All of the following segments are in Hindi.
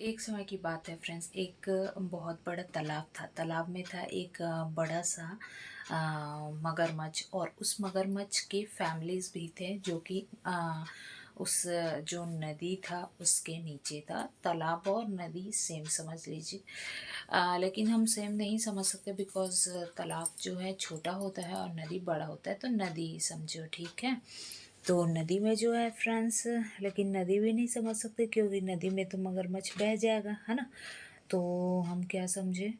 एक समय की बात है फ्रेंड्स। एक बहुत बड़ा तालाब था। तालाब में था एक बड़ा सा मगरमच्छ, और उस मगरमच्छ की फैमिलीज भी थे जो कि उस जो नदी था उसके नीचे था। तालाब और नदी सेम समझ लीजिए, लेकिन हम सेम नहीं समझ सकते बिकॉज तालाब जो है छोटा होता है और नदी बड़ा होता है, तो नदी ही समझो, ठीक है। तो नदी में जो है फ्रेंड्स, लेकिन नदी भी नहीं समझ सकते क्योंकि नदी में तो मगरमच्छ बह जाएगा, है ना। तो हम क्या समझे,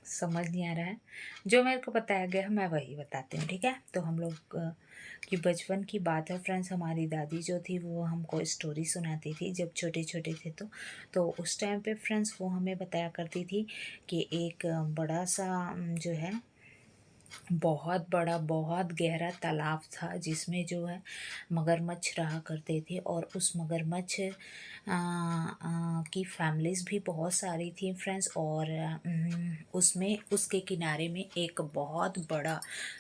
समझ नहीं आ रहा है। जो मेरे को बताया गया मैं वही बताती हूँ, ठीक है। तो हम लोग की बचपन की बात है फ्रेंड्स। हमारी दादी जो थी वो हमको स्टोरी सुनाती थी जब छोटे छोटे थे। तो उस टाइम पे फ्रेंड्स वो हमें बताया करती थी कि एक बड़ा सा जो है बहुत बड़ा बहुत गहरा तालाब था जिसमें जो है मगरमच्छ रहा करते थे, और उस मगरमच्छ की फैमिलीज़ भी बहुत सारी थी फ्रेंड्स। और उसमें उसके किनारे में एक बहुत बड़ा,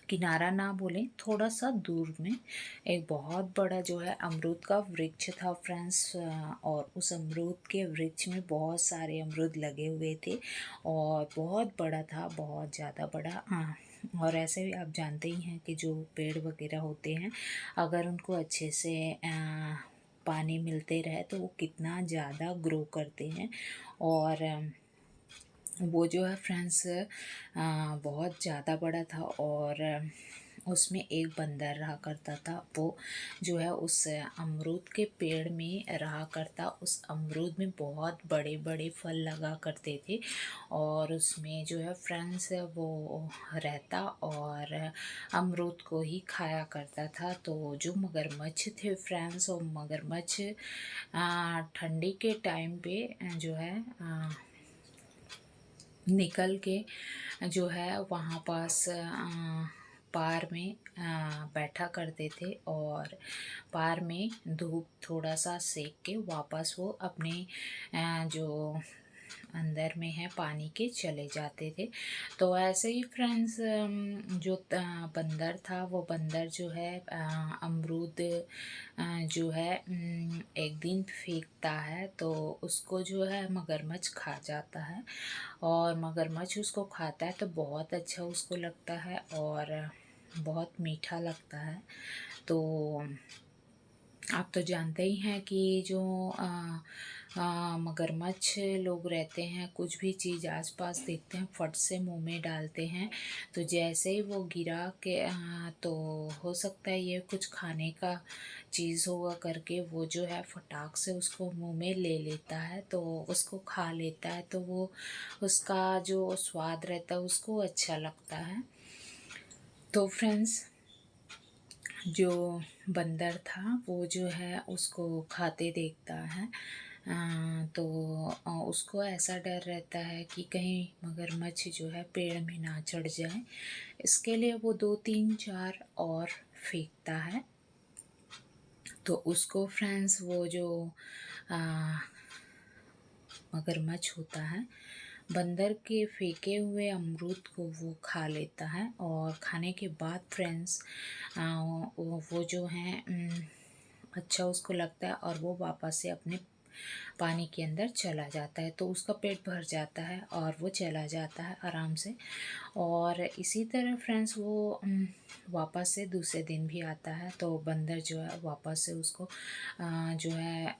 किनारा ना बोलें, थोड़ा सा दूर में एक बहुत बड़ा जो है अमरूद का वृक्ष था फ्रेंड्स। और उस अमरूद के वृक्ष में बहुत सारे अमरूद लगे हुए थे और बहुत बड़ा था, बहुत ज़्यादा बड़ा। और ऐसे भी आप जानते ही हैं कि जो पेड़ वगैरह होते हैं, अगर उनको अच्छे से पानी मिलते रहे तो वो कितना ज़्यादा ग्रो करते हैं। और वो जो है फ्रेंड्स बहुत ज़्यादा बड़ा था, और उसमें एक बंदर रहा करता था। वो जो है उस अमरूद के पेड़ में रहा करता। उस अमरूद में बहुत बड़े बड़े फल लगा करते थे, और उसमें जो है फ्रेंड्स वो रहता और अमरूद को ही खाया करता था। तो जो मगरमच्छ थे फ्रेंड्स, वो मगरमच्छ ठंडी के टाइम पे जो है निकल के जो है वहाँ पास पार में बैठा करते थे, और पार में धूप थोड़ा सा सेक के वापस वो अपने जो अंदर में है पानी के चले जाते थे। तो ऐसे ही फ्रेंड्स जो बंदर था, वो बंदर जो है अमरूद जो है एक दिन फेंकता है, तो उसको जो है मगरमच्छ खा जाता है। और मगरमच्छ उसको खाता है तो बहुत अच्छा उसको लगता है और बहुत मीठा लगता है। तो आप तो जानते ही हैं कि जो मगरमच्छ लोग रहते हैं, कुछ भी चीज़ आसपास देखते हैं फट से मुंह में डालते हैं। तो जैसे ही वो गिरा के तो हो सकता है ये कुछ खाने का चीज़ होगा करके वो जो है फटाक से उसको मुंह में ले लेता है, तो उसको खा लेता है। तो वो उसका जो स्वाद रहता है उसको अच्छा लगता है। तो फ्रेंड्स जो बंदर था वो जो है उसको खाते देखता है। तो उसको ऐसा डर रहता है कि कहीं मगरमच्छ जो है पेड़ में ना चढ़ जाए, इसके लिए वो 2 3 4 और फेंकता है। तो उसको फ्रेंड्स वो जो मगरमच्छ होता है, बंदर के फेंके हुए अमरूद को वो खा लेता है। और खाने के बाद फ्रेंड्स वो जो है अच्छा उसको लगता है, और वो वापस से अपने पानी के अंदर चला जाता है। तो उसका पेट भर जाता है और वो चला जाता है आराम से। और इसी तरह फ्रेंड्स वो वापस से दूसरे दिन भी आता है, तो बंदर जो है वापस से उसको जो है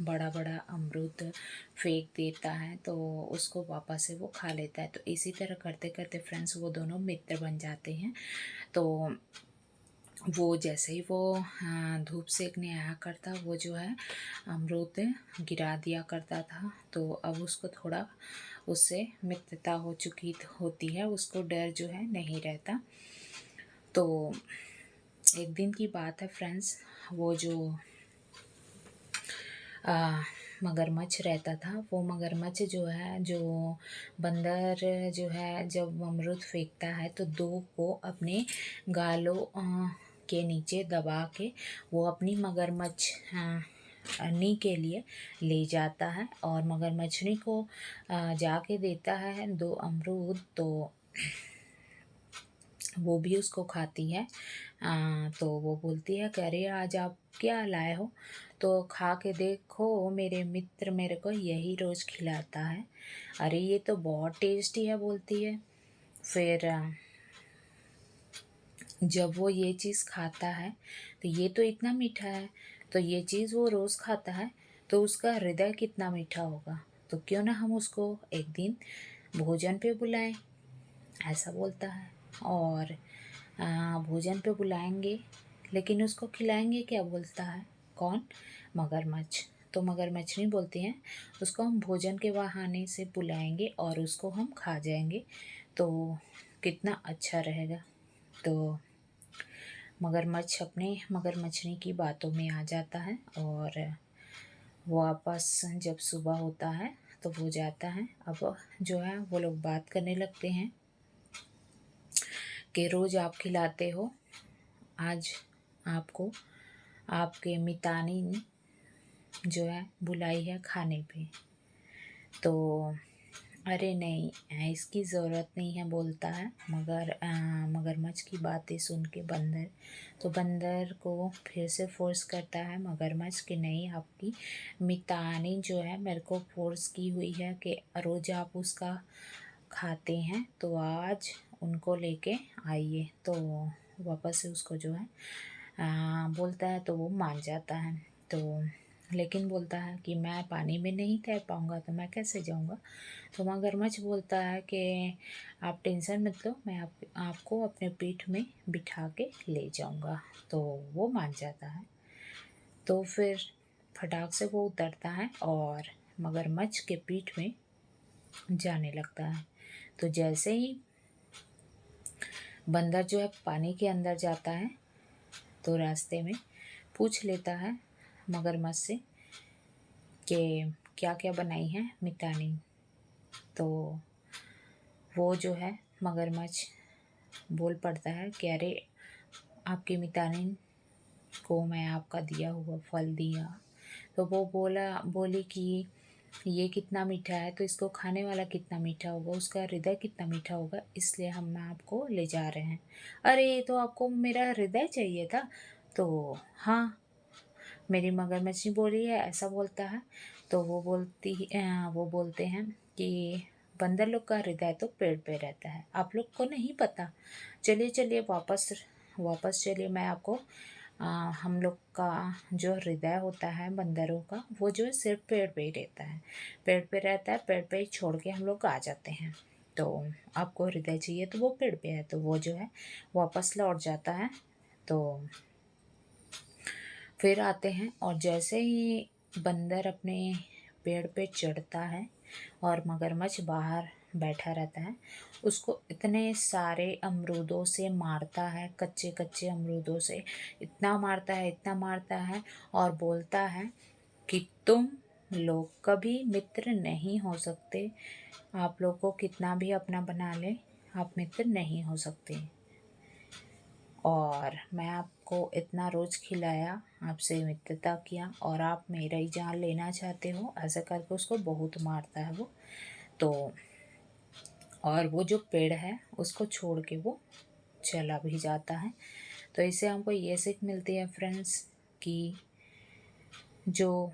बड़ा बड़ा अमरूद फेंक देता है, तो उसको वापस से वो खा लेता है। तो इसी तरह करते करते फ्रेंड्स वो दोनों मित्र बन जाते हैं। तो वो जैसे ही वो धूप सेकने आया करता, वो जो है अमरूद गिरा दिया करता था। तो अब उसको थोड़ा उससे मित्रता हो चुकी होती है, उसको डर जो है नहीं रहता। तो एक दिन की बात है फ्रेंड्स, वो जो मगरमच्छ रहता था, वो मगरमच्छ जो है, जो बंदर जो है जब अमरूद फेंकता है तो दो को अपने गालों के नीचे दबा के वो अपनी मगरमच्छ नी के लिए ले जाता है, और मगरमच्छनी को जाके देता है 2 अमरूद। तो वो भी उसको खाती है। तो वो बोलती है कि अरे आज आप क्या लाए हो। तो खा के देखो, मेरे मित्र मेरे को यही रोज़ खिलाता है। अरे ये तो बहुत टेस्टी है बोलती है। फिर जब वो ये चीज़ खाता है तो ये तो इतना मीठा है, तो ये चीज़ वो रोज़ खाता है तो उसका हृदय कितना मीठा होगा, तो क्यों ना हम उसको एक दिन भोजन पे बुलाएं, ऐसा बोलता है। और भोजन पे बुलाएंगे, लेकिन उसको खिलाएंगे क्या, बोलता है कौन, मगरमच्छ। तो मगरमच्छ नहीं बोलते हैं, उसको हम भोजन के बहाने से बुलाएंगे और उसको हम खा जाएंगे, तो कितना अच्छा रहेगा। तो मगरमच्छ अपने मगरमच्छनी की बातों में आ जाता है और वापस जब सुबह होता है तो वो जाता है। अब जो है वो लोग बात करने लगते हैं कि रोज़ आप खिलाते हो, आज आपको आपके मितानी ने जो है बुलाई है खाने पे। तो अरे नहीं, इसकी ज़रूरत नहीं है, बोलता है मगरमच्छ की बातें सुन के बंदर। तो बंदर को फिर से फोर्स करता है मगरमच्छ कि नहीं, आपकी मितानी जो है मेरे को फोर्स की हुई है कि रोज़ आप उसका खाते हैं, तो आज उनको लेके आइए। तो वापस से उसको जो है बोलता है, तो वो मान जाता है। तो लेकिन बोलता है कि मैं पानी में नहीं तैर पाऊँगा, तो मैं कैसे जाऊँगा। तो मगरमच्छ बोलता है कि आप टेंशन मत लो, मैं आपको अपने पीठ में बिठा के ले जाऊँगा। तो वो मान जाता है। तो फिर फटाक से वो उतरता है और मगरमच्छ के पीठ में जाने लगता है। तो जैसे ही बंदर जो है पानी के अंदर जाता है, तो रास्ते में पूछ लेता है मगरमच्छ से कि क्या क्या बनाई है मितानी। तो वो जो है मगरमच्छ बोल पड़ता है कि अरे आपकी मितानी को मैं आपका दिया हुआ फल दिया। तो वो बोली कि ये कितना मीठा है, तो इसको खाने वाला कितना मीठा होगा, उसका हृदय कितना मीठा होगा, इसलिए हम आपको ले जा रहे हैं। अरे तो आपको मेरा हृदय चाहिए था। तो हाँ, मेरी मगरमच्छी बोली है, ऐसा बोलता है। तो वो बोलते हैं कि बंदर लोग का हृदय तो पेड़ पे रहता है, आप लोग को नहीं पता। चलिए चलिए वापस वापस चलिए, मैं आपको हम लोग का जो हृदय होता है बंदरों का, वो जो है सिर्फ पेड़ पे ही रहता है, पेड़ पे रहता है, पेड़ पे ही छोड़ के हम लोग आ जाते हैं। तो आपको हृदय चाहिए तो वो पेड़ पे है। तो वो जो है वापस लौट जाता है। तो फिर आते हैं और जैसे ही बंदर अपने पेड़ पे चढ़ता है और मगरमच्छ बाहर बैठा रहता है, उसको इतने सारे अमरूदों से मारता है, कच्चे कच्चे अमरूदों से इतना मारता है, इतना मारता है, और बोलता है कि तुम लोग कभी मित्र नहीं हो सकते, आप लोग को कितना भी अपना बना ले, आप मित्र नहीं हो सकते। और मैं आपको इतना रोज़ खिलाया, आपसे मित्रता किया, और आप मेरा ही जान लेना चाहते हो, ऐसा करके उसको बहुत मारता है वो। तो और वो जो पेड़ है उसको छोड़ के वो चला भी जाता है। तो इससे हमको ये सीख मिलती है फ्रेंड्स कि जो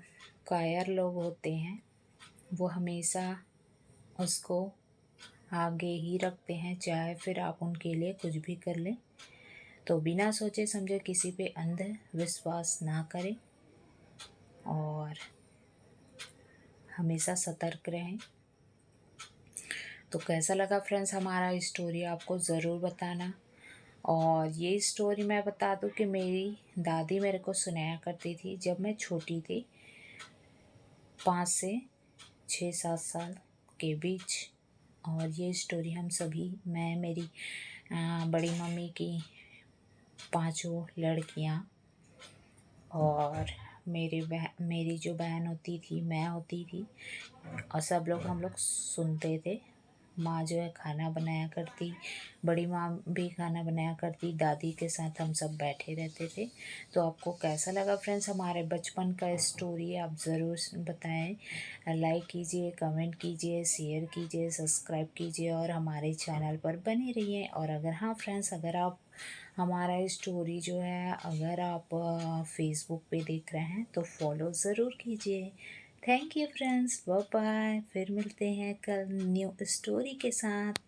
कायर लोग होते हैं वो हमेशा उसको आगे ही रखते हैं, चाहे फिर आप उनके लिए कुछ भी कर लें। तो बिना सोचे समझे किसी पे अंध विश्वास ना करें और हमेशा सतर्क रहें। तो कैसा लगा फ्रेंड्स हमारा स्टोरी, आपको ज़रूर बताना। और ये स्टोरी मैं बता दूं कि मेरी दादी मेरे को सुनाया करती थी जब मैं छोटी थी, 5 से 6 7 साल के बीच। और ये स्टोरी हम सभी, मैं, मेरी बड़ी मम्मी की 5 लड़कियाँ और मेरी जो बहन होती थी, मैं होती थी, और सब लोग हम लोग सुनते थे माँ जो है खाना बनाया करती, बड़ी माँ भी खाना बनाया करती, दादी के साथ हम सब बैठे रहते थे। तो आपको कैसा लगा फ्रेंड्स हमारे बचपन का स्टोरी, आप ज़रूर बताएं। लाइक कीजिए, कमेंट कीजिए, शेयर कीजिए, सब्सक्राइब कीजिए और हमारे चैनल पर बने रहिए। और अगर हाँ फ्रेंड्स, अगर आप हमारा स्टोरी जो है अगर आप फेसबुक पे देख रहे हैं तो फॉलो ज़रूर कीजिए। Thank you friends, bye bye. फिर मिलते हैं कल न्यू स्टोरी के साथ।